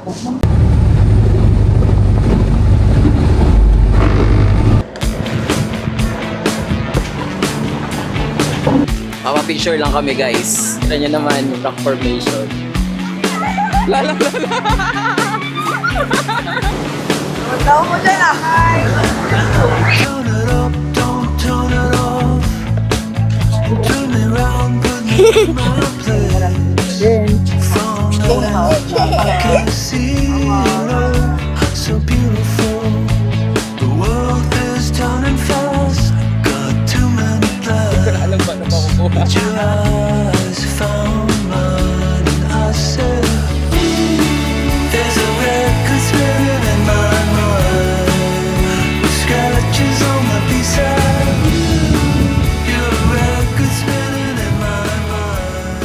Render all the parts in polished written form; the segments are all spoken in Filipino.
Papa-picture lang kami guys. Ito nyo naman yung rock formation. Lala. Tao mo dyan ah. Turn it up, don't turn it off. Turn me round, put me in my place. From now, I can see it all. So beautiful. The world is turning fast. Got too many plans. But your eyes found mine, and I said, there's a record spinning in my mind. Scratches on my B-side. You're a record spinning in my mind.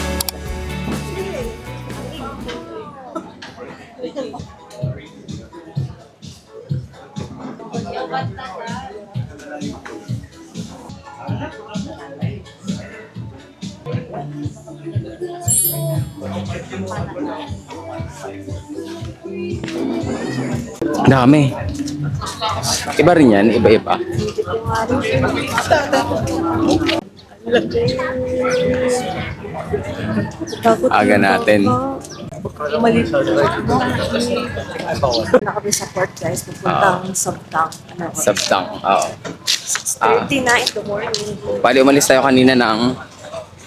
Dami. Iba rin yan, iba-iba. Aga natin. Mali. Nakabili sa port guys. Pupuntang Sabtang. Sabtang, oo. 30 na in the morning. Bali, umalis tayo kanina ng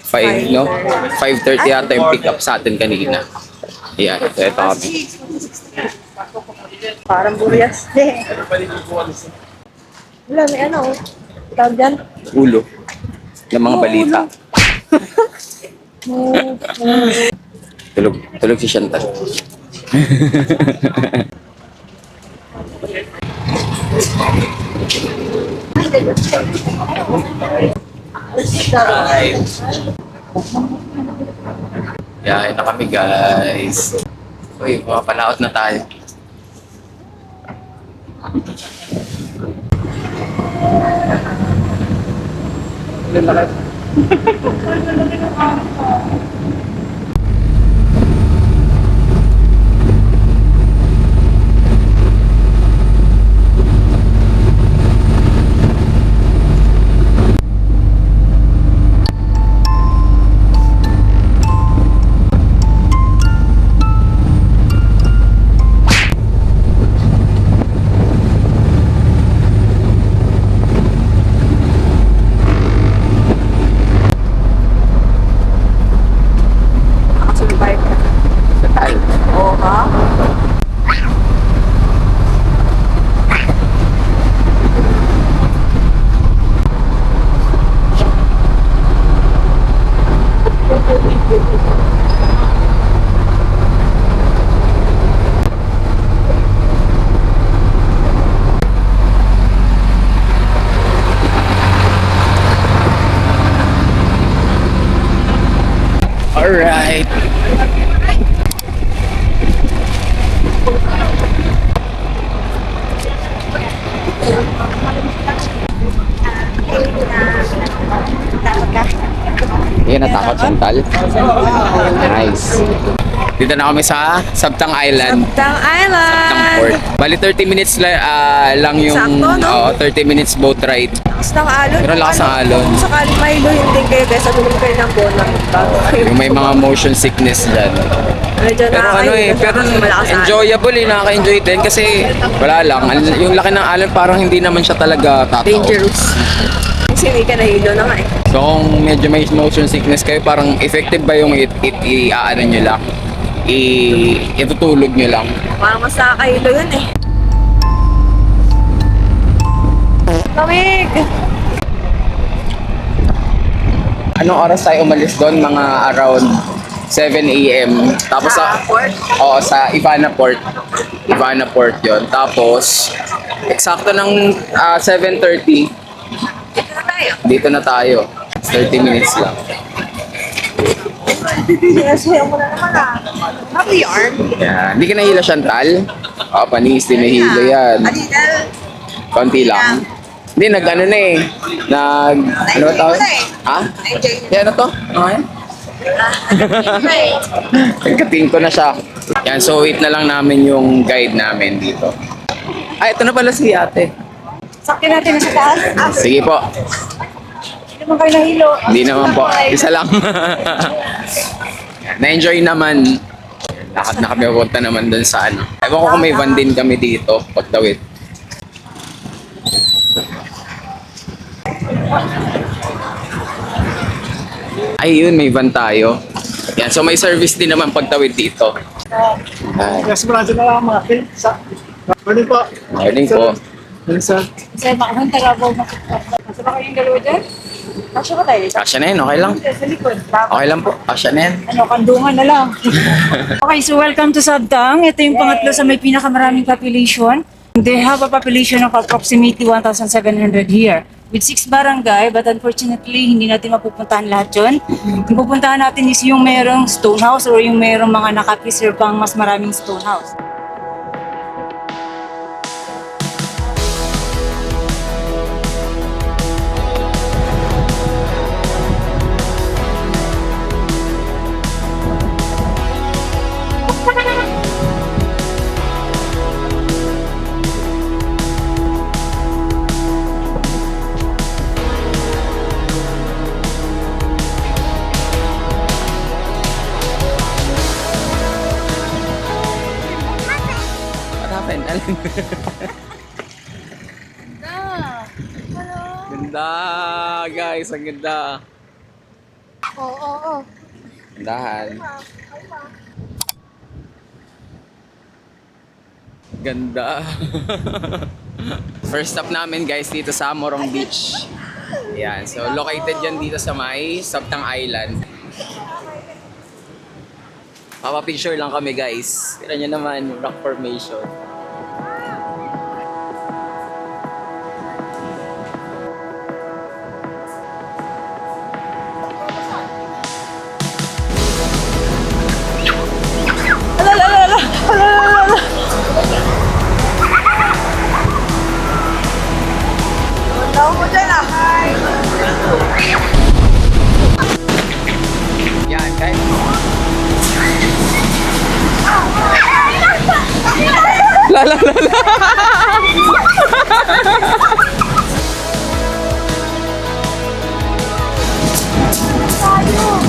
5, no? 5:30 yata yung pick up sa atin kanina. Yan, ito kami. Parang buriyas. Wala, may ano. Tawag dyan. Ulo ng mga balita. Tulog si Chantal. Hi. Yain na kami guys. Uy, mapalaot na tayo. Survive ka. Chantal. Oo ha? Alright. Yan, natakot Chantal. Nice. Dito na kami sa Sabtang Island. Sabtang Sabtang Port. Island. Bali 30 minutes lang yung Sakto, no? 30 minutes boat ride. Lakas ng alon. Pero lakas ng alon. Kung sakaling mailuhin din kayo guys, tulong kayo ng bono. Yung may mga motion sickness dyan. Medyo Pero ano eh, pero enjoyable eh, nakaka-enjoy din kasi wala lang. Yung laki ng alon parang hindi naman siya talaga tataw. Dangerous. Kasi hindi ka nahilo na nga eh. So kung medyo may motion sickness kayo, parang effective ba yung i-ano nyo lang? Itutulog nyo lang? Parang mas nakakahilo yun eh. Lamig! Anong oras tayo umalis doon? Mga around 7 a.m. Tapos Sa port? Oo, sa Ivana Port. Ivana Port yon. Tapos, eksakto ng 7:30, Dito na tayo. dito na tayo. 30 minutes lang. Sinasaya mo na naman ah. Happy yarn. Yan. Hindi ka nahila, Chantal? Oo, panis, di nahila yan. Adinal. Konti lang. Hindi, nag-ano na eh. Ano ba tawag? Ha? Enjoy Yan, ano to? Ano yan? Nagkating ko na siya. Yan, so wait na lang namin yung guide namin dito. Ay, ito na pala si ate. Sakyan natin na sa taas. Sige po. Hindi naman kayo nahilo. Hindi naman po. Isa lang. Na-enjoy naman. Lakad na kami pupunta naman dun sa ano. Ewan ko kung may van din kami dito. Pagtawid. Ayun, may van tayo. Yan, so may service din naman pagtawid dito. Ay, Yes, branch na lang mga pin. Morning po. morning po. Morning, sir. Sir, makakanta ka po. Nasa ba kayong dalawa dyan? Kasya ka tayo. Kasya na yun, okay lang. Sa likod. Okay lang po, kasya na yan. Ano, kandungan na lang. Okay, so welcome to Sabtang. Ito yung pangatlo sa may pinakamaraming population. They have a population of approximately 1,700 here. With 6 barangay, but unfortunately, hindi natin mapupuntahan lahat yun. Yung pupuntahan natin is yung merong stone house or yung merong mga nakapreserve pang mas maraming stone house. What happened? Alin? Ganda, guys. Ang ganda. Oo. Gandahan. Ganda. First stop namin guys dito sa Morong Beach. Yan. So located yan dito sa may Sabtang Island. Papa-picture lang kami guys. Tira nyo naman yung rock formation. Tao mo dyan ah. Yan guys. La la la la.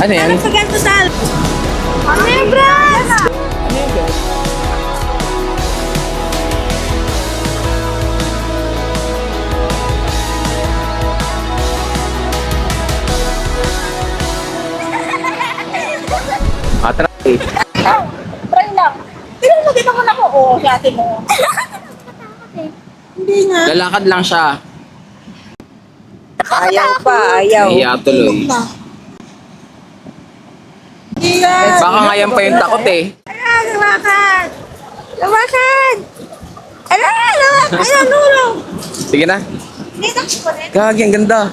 Ano yan? Sa ganito sal. Ano yung bras? Atray. Try lang. Pero maganda ko na ko. Oo, si ate mo. Hindi nga. Lalakad lang siya. Ayaw pa, ayaw. Iya tuloy. Baka ngayon pa yung takot eh. Lumakan! Lumakan! Alam, nulong! Sige na. Dito ko rin. Gagi, ang ganda.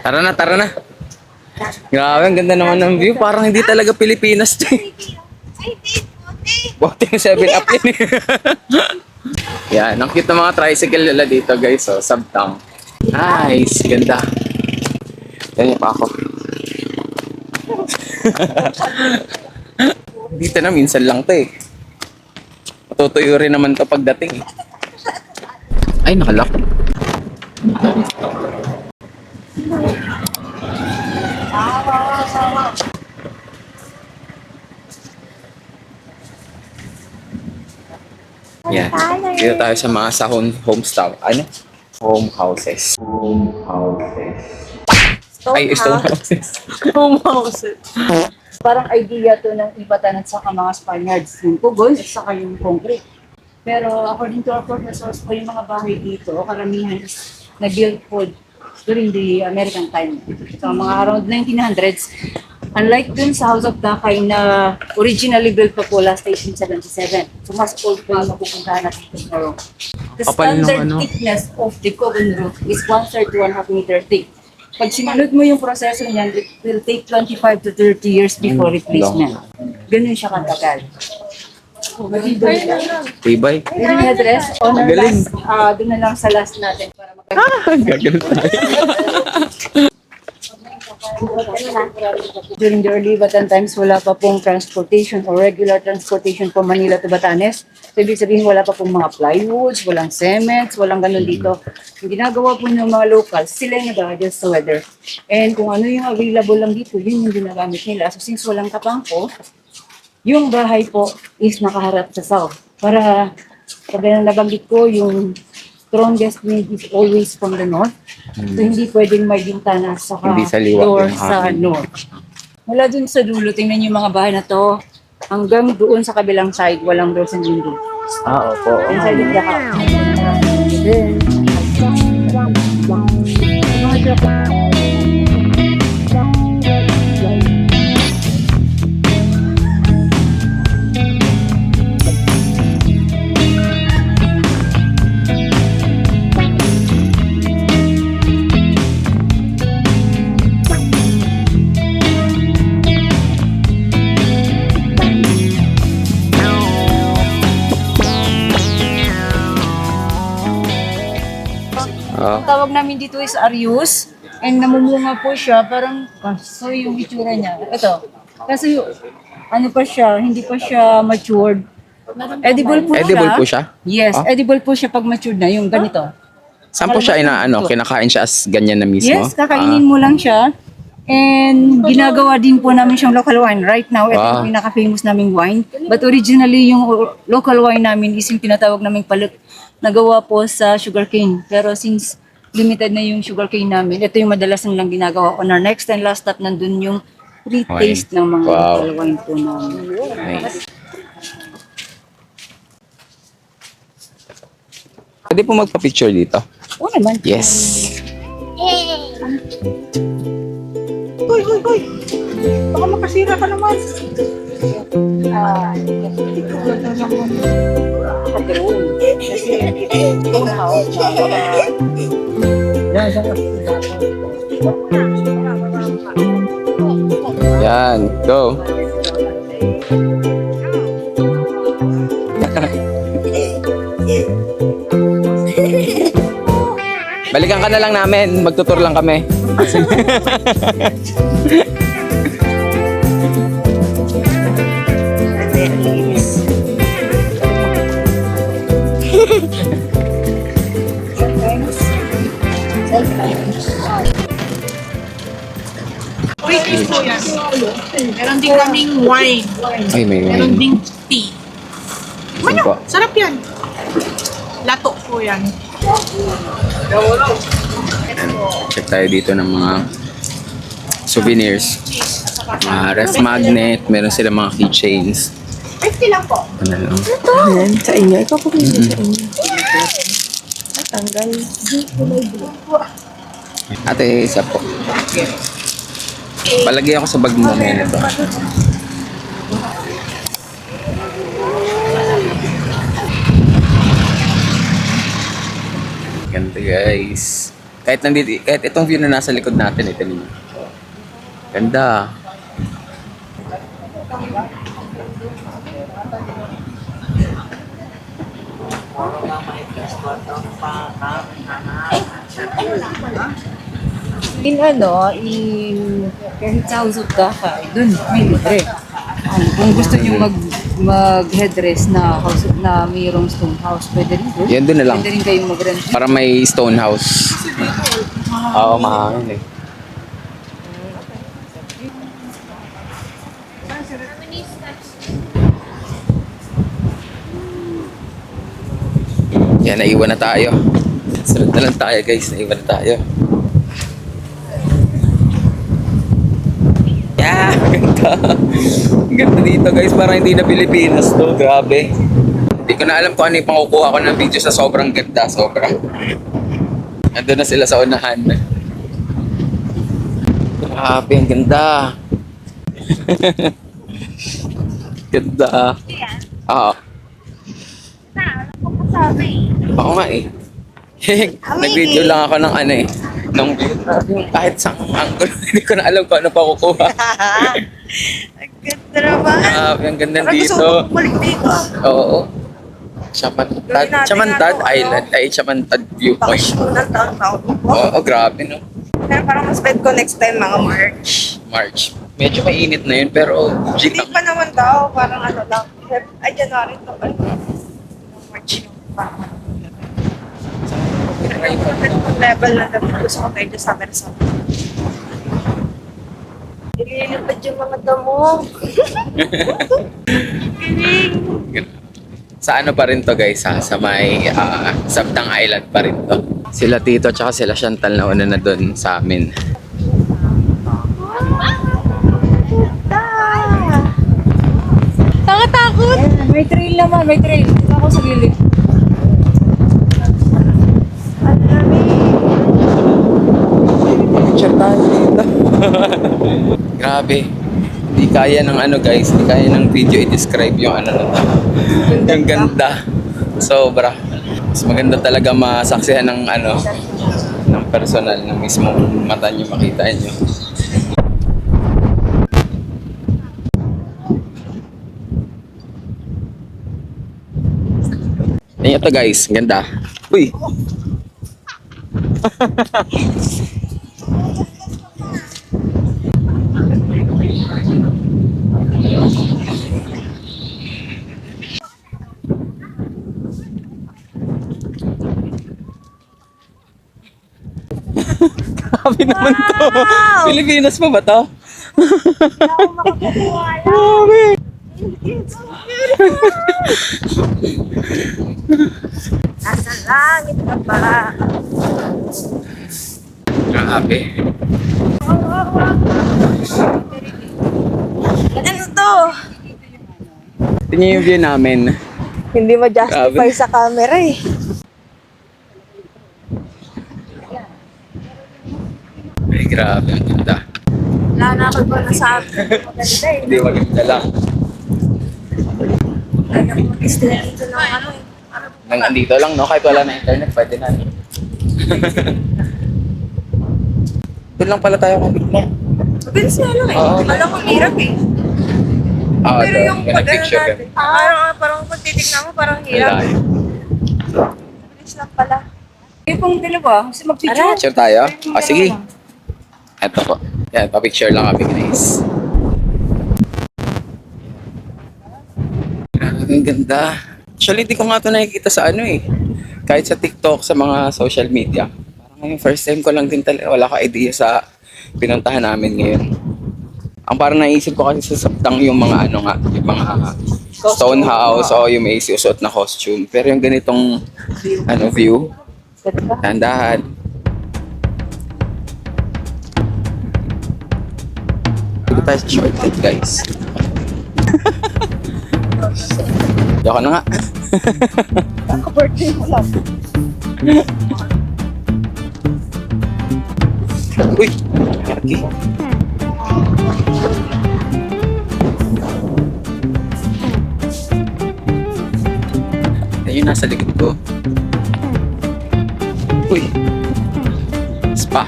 Tara na, tara na. Grabe, ang ganda naman ng view. Parang hindi talaga Pilipinas to eh. Buti yung 7-up yun eh. Yan, ang cute ng mga tricycle nila dito guys. So, Sabtang. Nice, ganda. Yan pa ako. Dito na, minsan lang to eh. Matutuyo rin naman to pagdating eh. Ay, nakalock. Yan. Dito tayo sa mga homestay. Ano? Home houses. Home houses. Ay, stone houses. Home houses. Parang idea to ng Ibatan at saka mga Spaniards. Yung pugon at saka yung concrete. Pero according to our professors po, yung mga bahay dito, karamihan is na-built po during the American time. So mga around 1900s. Unlike dun sa House of Dakay na originally built pa po last 1877. So mas old po yung mapupuntahan natin tomorrow. The Kapal ng standard ano? thickness of the coven roof is 1/3 to 1/2 meter thick. Pag sinunod mo yung proseso niyan, it will take 25 to 30 years before replacement. Ganun siya katagal. Tibay. Yun yung address. On our Galing. last, doon na lang sa last natin para Gagano tayo. During the early Batan times, wala pa pong transportation or regular transportation from Manila to Batanes. So, ibig sabihin, wala pa pong mga plywoods, walang cements, walang ganun dito. Yung ginagawa po ng mga locals, sila yung nag-adjust sa weather. And kung ano yung available lang dito, yun yung ginagamit nila. So, since walang kapangko, yung bahay po is nakaharap sa south. Para, sabi na nabanggit ko, yung strongest wind is always from the north. So, hindi pwedeng may bintana sa Hindi sa liwa door yung sa hangin. north. Mula dun sa dulo, tingnan yung mga bahay na to, hanggang doon sa kabilang side, walang doors and windows. Opo. Inside of the house. Then, ang tawag namin dito is Arius. And namumunga po siya, parang, so yung itsura niya. Ito. Kasi, ano pa siya, hindi pa siya matured. Edible po Edible siya. po siya? Yes, Ah. edible po siya pag matured na, yung ganito. Saan po siya kinakain siya as ganyan na mismo? Yes, kakainin mo lang siya. And ginagawa din po namin siyang local wine. Right now, ito Wow. yung pinaka-famous naming wine. But originally, yung local wine namin is yung tinatawag naming palut. Nagawa po sa sugarcane. Pero since limited na yung sugarcane namin, ito yung madalas lang ginagawa. On our next and last stop, nandun yung pre-taste ng mga Wow. local wine po namin. Nice. Pwede po magpa-picture dito? Oo naman. Yes. Hoy, hoy, hoy! Baka makasira ka naman. Drone. Kasi drone house na Yan, go. Balikan ka na lang namin, magtutur lang kami. Waiting po yan. Meron din kaming wine. Ay, may Meron wine. ding tea. Saan po? Sarap yan. Lato po yan. Check tayo dito ng mga souvenirs. Mga ref magnet, meron sila mga keychains. 50 lang po. Ano lang. Ayan, sa inyo. Ikaw po rin sa inyo. Tanggal. Ate, isa po. Palagay ako sa bag mo ngayon ito. Ganda guys. Kahit itong view na nasa likod natin, ito niyo. Ganda. in kahit sa House of Dafa, dun may libre. Kung gusto nyo mag headrest na house na mayroong stone house, pwede rin doon. Yan, doon na lang. Pwede rin kayong mag-rent. Para may stone house. Oo, mahangin eh. Yan, naiwan na tayo. Sunod na lang tayo guys, naiwan na tayo. Yeah, ganda. Ganda dito guys, parang hindi na Pilipinas to, grabe. Hindi ko na alam kung ano yung pangukuha ko ng video sa sobrang ganda, sobra. Nandun na sila sa unahan. Grabe, ang ganda. Ganda. Oo. Ako nga eh. Nag-video lang ako ng ano eh. Ng view. Kahit sa angle, hindi ko na alam kung ano pa kukuha. Ang ganda naman. Grabe, ang ganda Parang gusto dito. ko bumalik dito. Oo. Chamantad. Chamantad Island. Ay, Chamantad Viewpoint. Bakasyon ng taon-taon po. Oo, grabe no. Pero parang mas bet ko next time mga March. March. Medyo mainit na yun, pero Hindi pa naman daw, parang ano lang. Ay, January to. Ay, March yung parang. Yung level na dapat gusto ko medyo summer-summer. Ililipad yung mga damo. Sa ano pa rin to guys ha? Sa may Sabtang Island pa rin to. Sila Tito tsaka sila Chantal na una na doon sa amin. Nakatakot! Ayan, may trail naman, may trail. Dito ako sa gilid. Ang dami. Picture tayo dito. Grabe. Hindi kaya ng ano guys, hindi kaya ng video i-describe yung ano na to. Yung ganda. Sobra. Mas maganda talaga masaksihan ng ano, ng personal, ng mismong mata nyo makita nyo. Tingnan to guys, ganda. Uy! Grabe naman to. Pilipinas pa ba to? Grabe. Nasa langit ka pa. Grabe. Ano to? Tingnan yung view namin. Hindi ma-justify Grabe. sa camera eh. Ay, grabe. Ang ganda. Wala na ako ba na sa akin. Maganda eh. Hindi, maganda lang. Wala na mag-stay dito ng ano eh. Nang andito lang, no? Kahit wala na internet, pwede na. Doon lang pala tayo kanina. Mabilis na lang eh. Oo. Alam ko hirap eh. Pero yung pag ano nag-picture natin, parang pag titignan mo parang hirap. Mabilis lang pala. Yung pong dalawa, kasi mag-picture. Picture tayo? Sige. Eto po. Yan, pa-picture lang kami guys. Grabe, ang ganda. Actually, di ko nga ito nakikita sa ano eh. Kahit sa TikTok, sa mga social media. Parang ngayon, first time ko lang din talaga. Wala ka idea sa pinuntahan namin ngayon. Ang parang naisip ko kasi sa Sabtang yung mga ano nga, yung mga stone house o yung may suot na costume. Pero yung ganitong ano view, dahan-dahan. Dito tayo sa shortcut guys. Yoko na nga. Birthday mo lang. Uy! Kaki. Ayun nasa likod ko. Uy! Spa.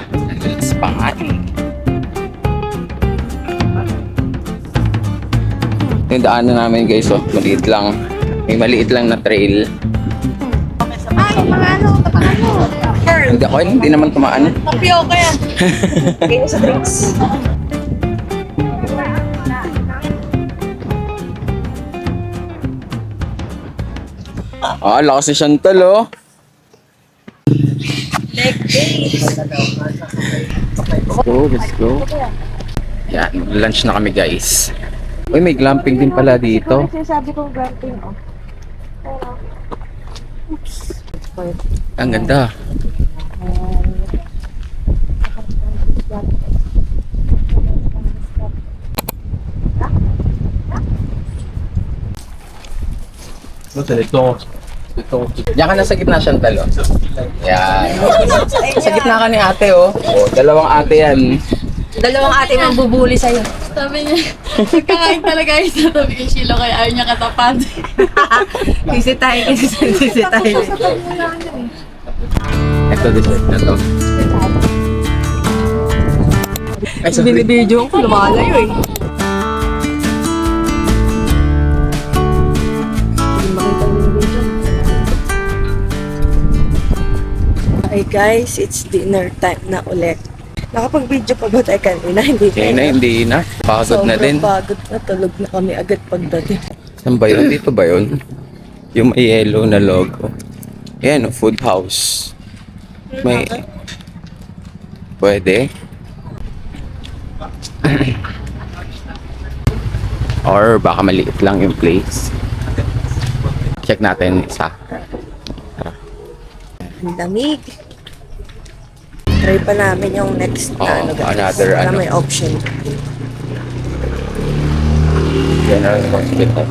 Spa nga eh. Yung daanan namin guys, oh, maliit lang. May maliit lang na trail. Ay, mga ano, kapag ano. Pearl. Hindi ako, hindi naman tumaan. Tapioca yan. Ganyan sa drinks. Ah, lakas ni Chantal, oh. Leg days. Let's go, let's go. Yan, lunch na kami guys. Uy, may glamping din pala dito. Sinasabi kong glamping, oh. Ang ganda. Diyan ka na sa gitna, Chantal, oh. Yan. Sa gitna ka ni ate, oh. Oh, dalawang ate yan. Dalawang ate mang bubuli sa'yo. Sabi niya, nagkakain talaga yung sa tabi yung Shilo kaya ayaw niya katapat. Sisitahin kasi sisitahin. Ito, dessert na to. Ay, sorry. Binibidyo ko, lumalayo eh. Hi guys, it's dinner time na ulit. Nakapag-video pa ba tayo kanina? Hindi Kaya na, hindi na. Pagod na din. Pagod na. Tulog na kami agad pagdating. Saan ba yun? Dito ba yun? Yung may yellow na logo. Yan, food house. May... Pwede. Or baka maliit lang yung place. Check natin isa. Ang lamig. Try pa namin yung next na guys. another Para ano. may option. General Hospital.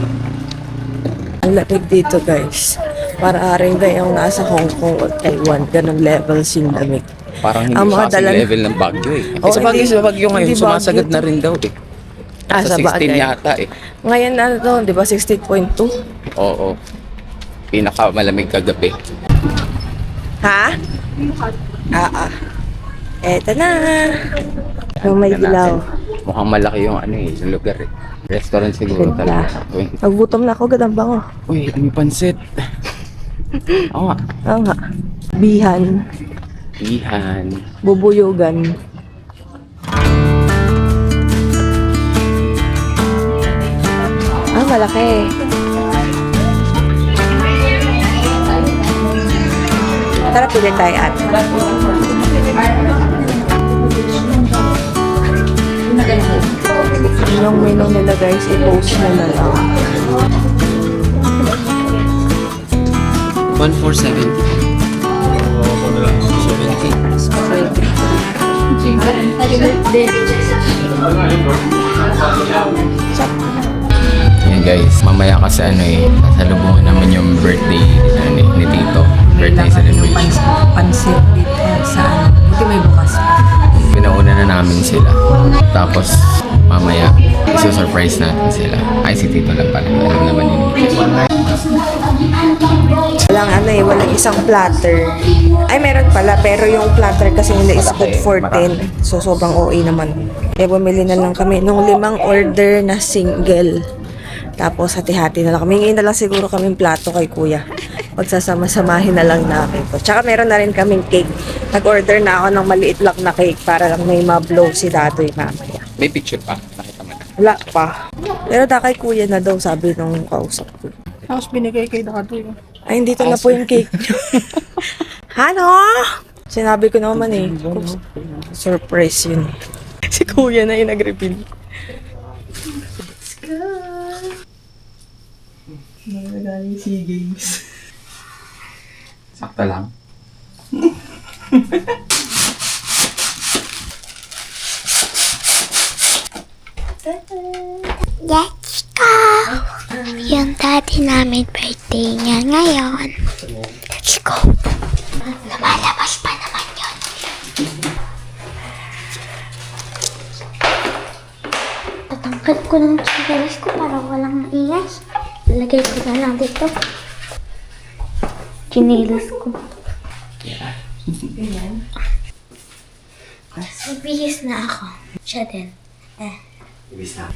Ang lamig dito guys. Para rin kayong nasa Hong Kong o Taiwan. Ganong levels yung lamig. Parang hindi Ang mga siya kasing dalan- level ng Baguio eh. Oh, Sa Baguio, hindi- sa Baguio ngayon, hindi sumasagad Baguio na rin daw eh. Sa 16 bagay. yata eh. Ngayon ano to, di ba 16.2? Oo. Pinaka malamig kagabi. Ha? Eto na. Yung may Tingnan dilaw. natin. Mukhang malaki yung ano eh, yung lugar eh. Restaurant siguro Ganda. talaga. Uy, Nagutom na ako, gadang bango. uy, may pansit. Oo nga. Oo nga. Bihan. Ihan. Bubuyugan. Malaki. Tara, pili tayo at. Yung menu nila guys, i-post na lang. 1,470. Yan guys, mamaya kasi ano eh, sasalubungan naman yung birthday ano, eh, ni Tito. Birthday celebration. Pansit dito sa ano. Buti may bukas pa. Pinauna na namin sila. Tapos mamaya, isusurprise natin sila. Ay, si Tito lang pala. Alam naman yun. Walang ano eh, walang isang platter. Ay, meron pala, pero yung platter kasi nila is good for 10. So, sobrang OA naman. Kaya bumili na lang kami nung 5 order na single. Tapos, hati-hati na lang kami. Hingin na lang siguro kaming plato kay kuya. Pagsasama-samahin na lang namin to. Tsaka meron na rin kaming cake. Nag-order na ako ng maliit lang na cake para lang may ma-blow si Datoy mamaya. May picture pa. Nakita mo na. Wala pa. Pero da kay kuya na daw, sabi nung kausap ko. Tapos binigay kay Dato yun. Ay, hindi to na po yung cake niyo. Ano? Sinabi ko naman eh. Surprise yun. Si kuya na yung nag-reveal. Magaling SEA Games. Sakta lang. Let's go! Yung daddy namin birthday niya ngayon. Let's go! Lumalabas pa naman yun. Tatangkad ko ng chinelas ko para walang maingay. Lagay ko na lang dito. Chinelas ko. Magbihis na ako. Siya din.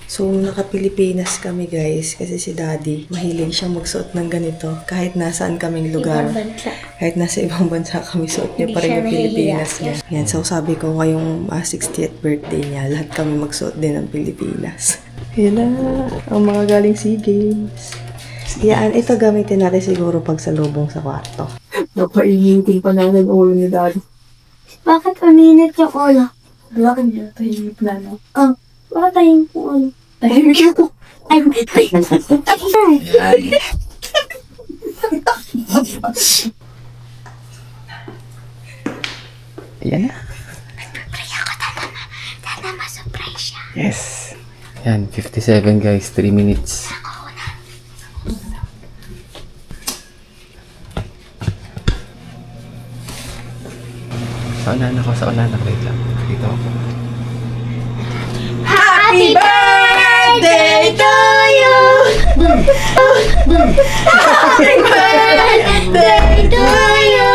So, naka-Pilipinas kami guys kasi si daddy mahilig siyang magsuot ng ganito kahit nasaan kaming lugar. Ibang bansa. Kahit nasa ibang bansa kami, suot niya Hindi pa rin siya yung Pilipinas nahihiya. niya. Yan, so sabi ko ngayong 60th birthday niya, lahat kami magsuot din ng Pilipinas. Yan na, ang mga galing SEA Games. Yan, ito gamitin natin siguro pag salubong sa kwarto. Napainitin pa na ng ulo ni Daddy. Bakit uminit yung ulo? Bakit niya tahimik na no? Oh, bakit tayong ulo? Tahimik yung Ay, ay. Ayan na. Kaya ko tata ma-surprise siya. Yes. Yan, 57 guys, 3 minutes. Sa unahan ako, sa unahan ako. Wait lang. Dito ako. Happy birthday to you! Happy birthday to you!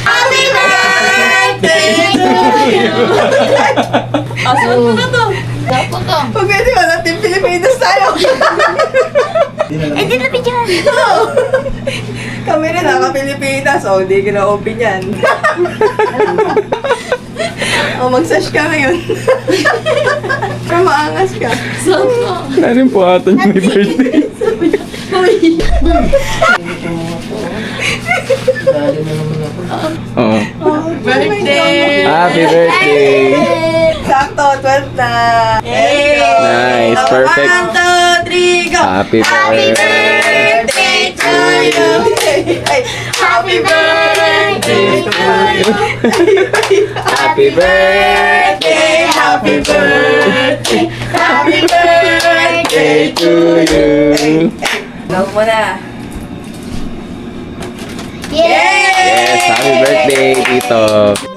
Happy birthday to you! Pag pwede ba natin Pilipinas tayo? Eh, di lapit yan! Kami rin naka-Pilipinas, so hindi ko na-open yan. O, mag-sesh ka ngayon. Para maangas ka. Narin po ata niya may birthday. Oo. Birthday! Happy birthday! Sakto, 12 na. Let's go. Nice, Oh, perfect. 1, 2, 3, go! Happy birthday to you. Ay, happy birthday to you. Happy birthday, Happy birthday. Happy birthday to you. Love mo na. Yay! Yes, happy birthday, Tito.